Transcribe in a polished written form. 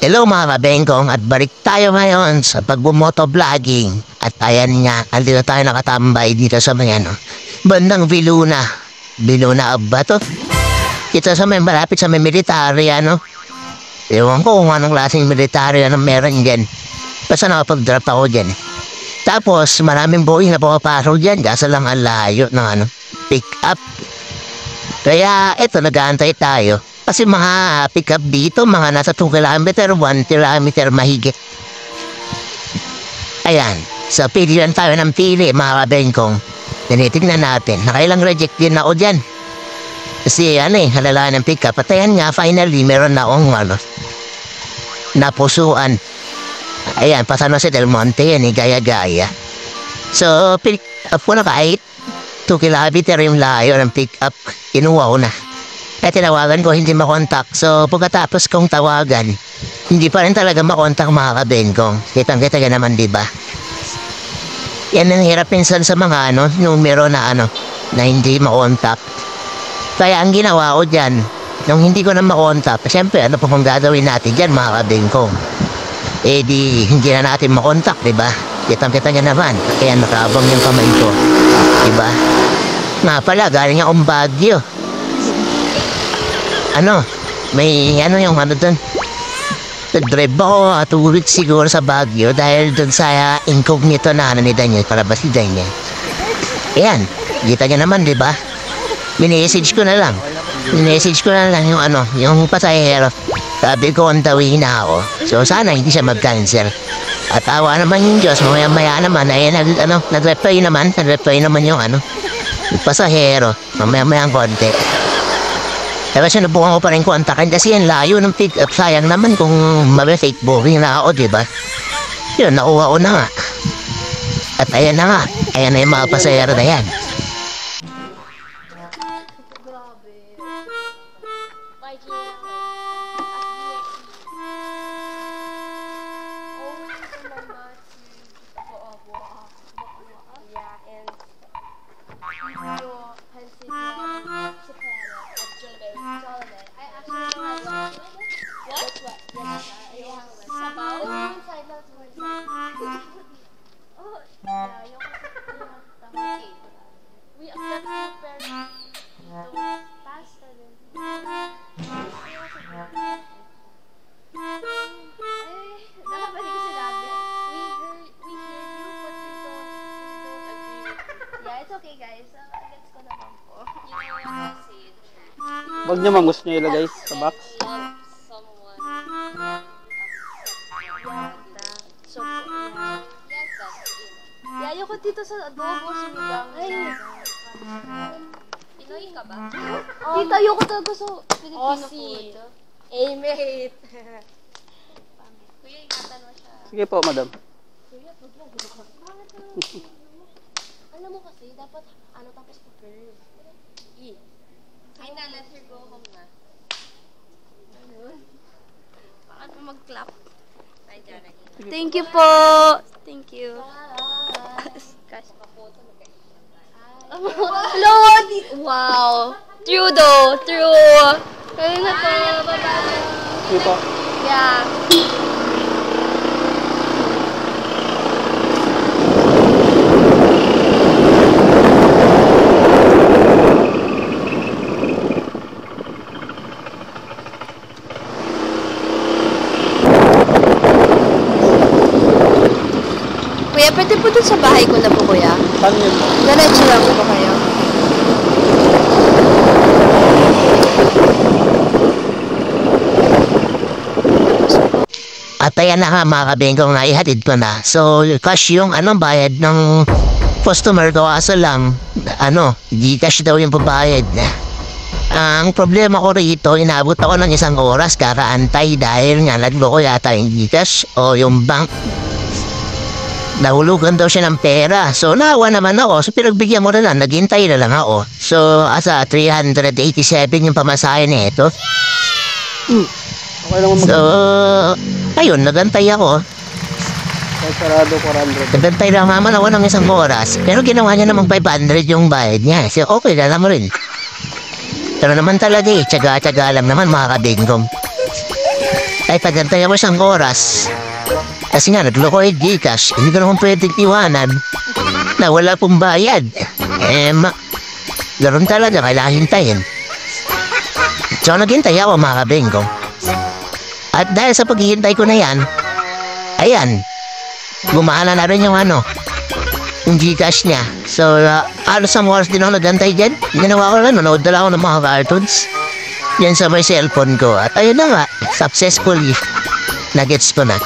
Hello mga kabengkong at balik tayo ngayon sa pagbumotovlogging. At ayan nga, andito tayo nakatambay dito sa may bandang Viluna. Viluna ba to? Dito sa may malapit sa may military Ewan ko kung anong klaseng military meron dyan. Basta nakapag-drop ako dyan. Tapos maraming boy na pumapasok dyan kasi lang ang layo ng pick up. Kaya eto nag-aantay tayo. Kasi mga pick up dito, mga nasa 2 kilometer, 1 kilometer mahigit. Ayan, so pili lang tayo ng pili mga kabengkong. Tinitignan natin, nakailang reject din ako dyan. Kasi halala ng pick up. At ayan nga, finally, meron na akong napusuan. Ayan, pasano si Del Monte yan gaya-gaya. So, pick up ko na kahit 2 kilometer yung layo ng pick up, kinuha ko na. Kaya tinawagan ko, hindi makontak. So, pagkatapos kong tawagan, hindi pa rin talaga makontak mga kabengkong. Kitang-kita ka naman, diba? Yan ang hirap minsan sa mga numero na na hindi makontak. Kaya ang ginawa ko dyan, nung hindi ko na makontak, siyempre, po kung gagawin natin dyan mga kabengkong? Eh di, hindi na natin makontak, diba? Kitang-kita nga naman. Kaya nakabang yung kamay ko. Diba? Nga pala, galing akong Baguio. May yung dun. Nag-drive ako 2 weeks siguro sa Baguio dahil dun sa incognito na ni Daniel, palabas ni Daniel. Ayan, kita niya naman, diba? Minessage ko na lang yung pasahero. Sabi ko, on the way na ako. So, sana hindi siya mag-cancel. At awa naman yung Diyos, maya naman, ayan, nag-reply naman yung pasahero. Maya ang konti. Kaya sinubukan ko pa rin kontakin kasi yan layo ng pick up. Sayang naman kung fake booking na ako, diba? Yun, nakuha ko na nga. At ayan na nga. Ayan na yung mga pasahero na yan. Huwag niyo mang gusto niyo ilagay sa box. Ayoko dito sa adobo, sinigang. Pinoy ka ba? Dito, ayoko talaga sa Filipino food. Mate. Kuya, ingatan mo siya. Sige po, madam. Kuya, pag mo. Alam mo kasi, dapat tapos pa-curve. Ay na, let her go home na. Bakit mo mag-clap? Thank you po! Thank you. Guys, pa-photo hello! Wow! True though! True! Kaya na po! Bye-bye! Sige po. Yeah. Kuya, pwede po dun sa bahay ko na po, kuya. Saan yun po? Diretso lang po kayo. At ayan na nga mga kabengkong na ihatid ko na. So, cash yung bayad ng customer ko. Kaso lang, Gcash daw yung pabayad na. Ang problema ko rito, inabot ako ng 1 oras kakaantay dahil nga nagloko yata yung Gcash o yung bank. Nahulugan daw siya ng pera. So, naawa naman ako. So, pinagbigyan mo na lang. Naghintay na lang ako. So, asa 387 yung pamasahe na ito. Okay lang So, ayun, nagantay ako. Sarado 400. Nagantay lang naman ako ng 1 oras. Pero ginawa niya namang 500 yung bayad niya. So, okay, alam mo rin. Pero naman talaga tiyaga-tiyaga lang naman mga kabingkong. Ay pagantay ako isang oras. Kasi nga nagloko yung Gcash. Hindi ko naman pwedeng iwanan na wala pong bayad. Garon talaga, kailangan hintayin. So naghintay ako mga kabengkong. At dahil sa paghihintay ko na yan, ayan, gumana na rin yung yung Gcash niya. So, alos sa oras din ako nagantay dyan. Ginawa ko lang, nanood na lang ako ng mga cartoons. Yan sa may cellphone ko. At ayun na nga, successfully, nagets ko na.